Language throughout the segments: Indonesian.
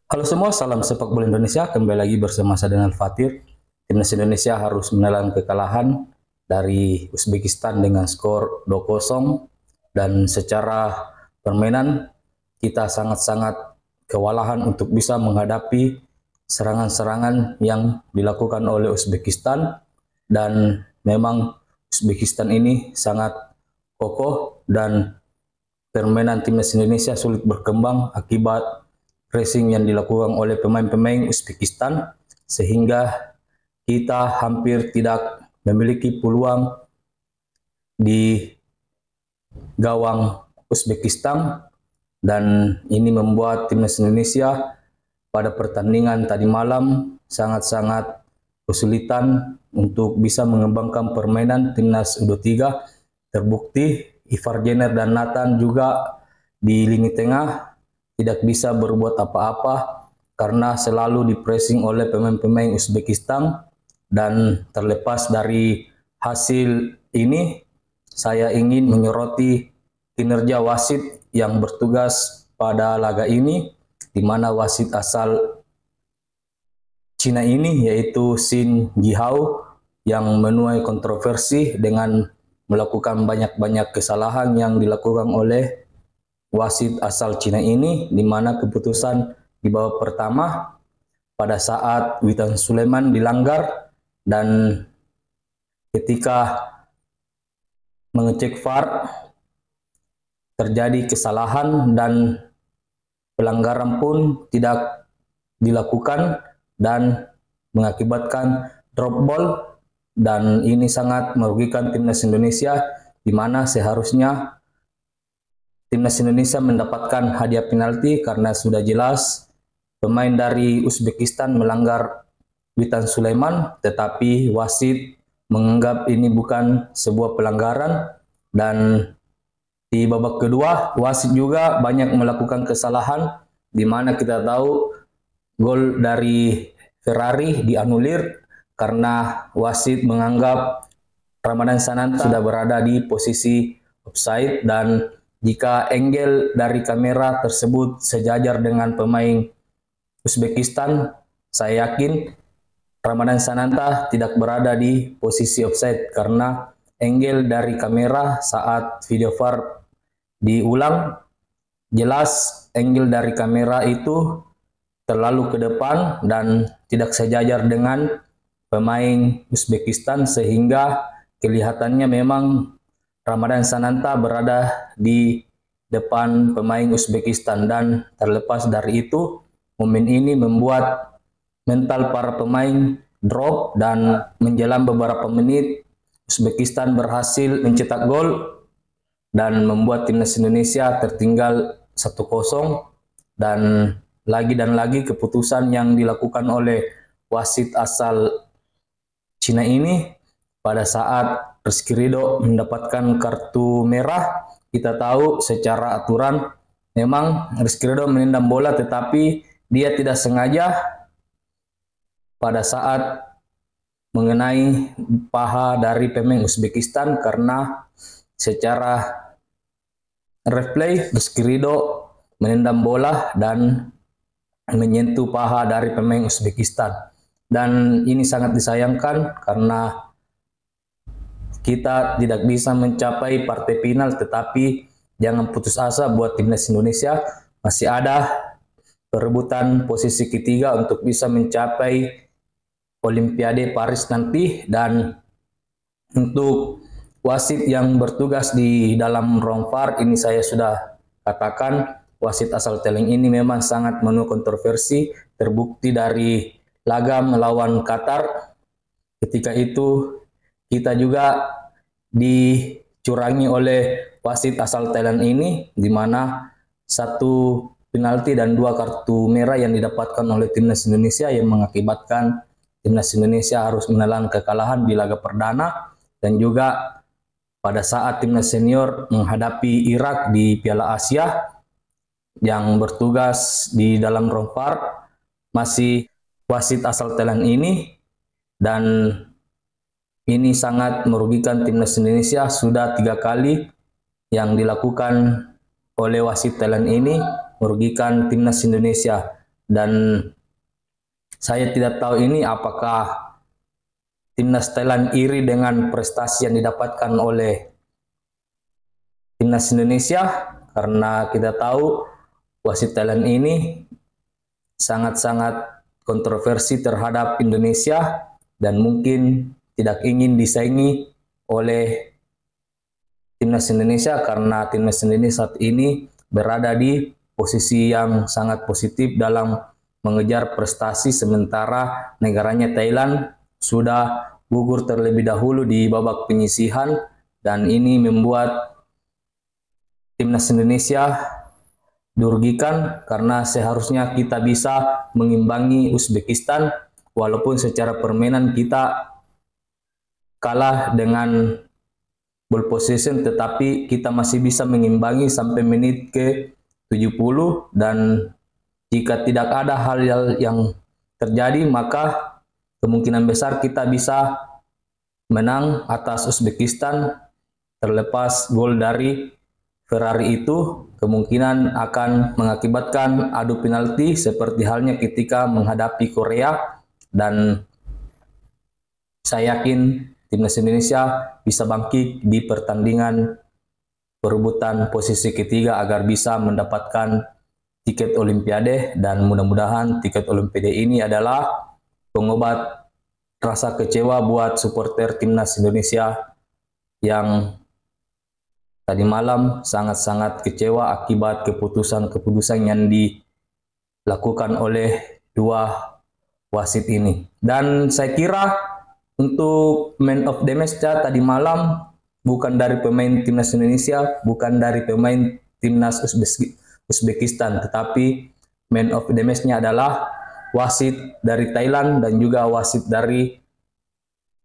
Halo semua, salam sepak bola Indonesia. Kembali lagi bersama saya dengan Fatir. Timnas Indonesia harus menelan kekalahan dari Uzbekistan dengan skor 2-0 dan secara permainan kita sangat-sangat kewalahan untuk bisa menghadapi serangan-serangan yang dilakukan oleh Uzbekistan, dan memang Uzbekistan ini sangat kokoh dan permainan timnas Indonesia sulit berkembang akibat pressing yang dilakukan oleh pemain-pemain Uzbekistan, sehingga kita hampir tidak memiliki peluang di gawang Uzbekistan, dan ini membuat timnas Indonesia pada pertandingan tadi malam sangat-sangat kesulitan untuk bisa mengembangkan permainan timnas U23. Terbukti Ivar Jenner dan Nathan juga di lini tengah tidak bisa berbuat apa-apa karena selalu dipressing oleh pemain-pemain Uzbekistan. Dan terlepas dari hasil ini, saya ingin menyoroti kinerja wasit yang bertugas pada laga ini, di mana wasit asal Cina ini yaitu Xin Jihao yang menuai kontroversi dengan melakukan banyak-banyak kesalahan yang dilakukan oleh wasit asal Cina ini, di mana keputusan di babak pertama pada saat Witan Sulaiman dilanggar, dan ketika mengecek VAR terjadi kesalahan dan pelanggaran pun tidak dilakukan dan mengakibatkan drop ball, dan ini sangat merugikan timnas Indonesia, di mana seharusnya timnas Indonesia mendapatkan hadiah penalti karena sudah jelas pemain dari Uzbekistan melanggar Witan Sulaiman, tetapi wasit menganggap ini bukan sebuah pelanggaran. Dan di babak kedua wasit juga banyak melakukan kesalahan, di mana kita tahu gol dari Ferrari dianulir karena wasit menganggap Ramadan Sananta sudah berada di posisi offside, dan jika angle dari kamera tersebut sejajar dengan pemain Uzbekistan, saya yakin Ramadan Sananta tidak berada di posisi offside karena angle dari kamera saat video VAR diulang, jelas angle dari kamera itu terlalu ke depan dan tidak sejajar dengan pemain Uzbekistan, sehingga kelihatannya memang Ramadan Sananta berada di depan pemain Uzbekistan. Dan terlepas dari itu, momen ini membuat mental para pemain drop, dan menjelang beberapa menit Uzbekistan berhasil mencetak gol dan membuat timnas Indonesia tertinggal 1-0. Dan lagi keputusan yang dilakukan oleh wasit asal Cina ini pada saat Rizky Ridho mendapatkan kartu merah. Kita tahu secara aturan memang Rizky Ridho menendang bola, tetapi dia tidak sengaja pada saat mengenai paha dari pemain Uzbekistan, karena secara replay Rizky Ridho menendang bola dan menyentuh paha dari pemain Uzbekistan. Dan ini sangat disayangkan karena kita tidak bisa mencapai partai final, tetapi jangan putus asa buat timnas Indonesia. Masih ada perebutan posisi ketiga untuk bisa mencapai Olimpiade Paris nanti. Dan untuk wasit yang bertugas di dalam round VAR ini, saya sudah katakan wasit asal Thailand ini memang sangat menuai kontroversi. Terbukti dari laga melawan Qatar, ketika itu kita juga dicurangi oleh wasit asal Thailand ini, di mana satu penalti dan 2 kartu merah yang didapatkan oleh timnas Indonesia yang mengakibatkan timnas Indonesia harus menelan kekalahan di laga perdana. Dan juga pada saat timnas senior menghadapi Irak di Piala Asia, yang bertugas di dalam round VAR masih wasit asal Thailand ini, dan ini sangat merugikan timnas Indonesia. Sudah 3 kali yang dilakukan oleh wasit Thailand ini merugikan timnas Indonesia. Dan saya tidak tahu ini apakah timnas Thailand iri dengan prestasi yang didapatkan oleh timnas Indonesia, karena kita tahu wasit Thailand ini sangat-sangat kontroversi terhadap Indonesia dan mungkin tidak ingin disaingi oleh timnas Indonesia, karena timnas Indonesia saat ini berada di posisi yang sangat positif dalam mengejar prestasi, sementara negaranya Thailand sudah gugur terlebih dahulu di babak penyisihan, dan ini membuat timnas Indonesia dirugikan karena seharusnya kita bisa mengimbangi Uzbekistan, walaupun secara permainan kita kalah dengan ball possession, tetapi kita masih bisa mengimbangi sampai menit ke 70, dan jika tidak ada hal yang terjadi maka kemungkinan besar kita bisa menang atas Uzbekistan. Terlepas gol dari Ferrari itu kemungkinan akan mengakibatkan adu penalti seperti halnya ketika menghadapi Korea, dan saya yakin timnas Indonesia bisa bangkit di pertandingan perebutan posisi ketiga agar bisa mendapatkan tiket Olimpiade, dan mudah-mudahan tiket Olimpiade ini adalah pengobat rasa kecewa buat supporter timnas Indonesia yang tadi malam sangat-sangat kecewa akibat keputusan-keputusan yang dilakukan oleh dua wasit ini. Dan saya kira untuk man of the match tadi malam bukan dari pemain timnas Indonesia, bukan dari pemain timnas Uzbekistan, tetapi man of the match-nya adalah wasit dari Thailand dan juga wasit dari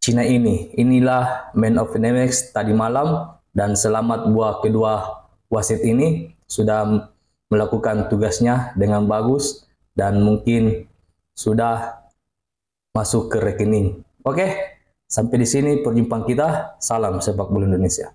Cina ini. Inilah man of the match tadi malam, dan selamat buat kedua wasit ini sudah melakukan tugasnya dengan bagus dan mungkin sudah masuk ke rekening. Oke, sampai di sini perjumpaan kita. Salam sepak bola Indonesia.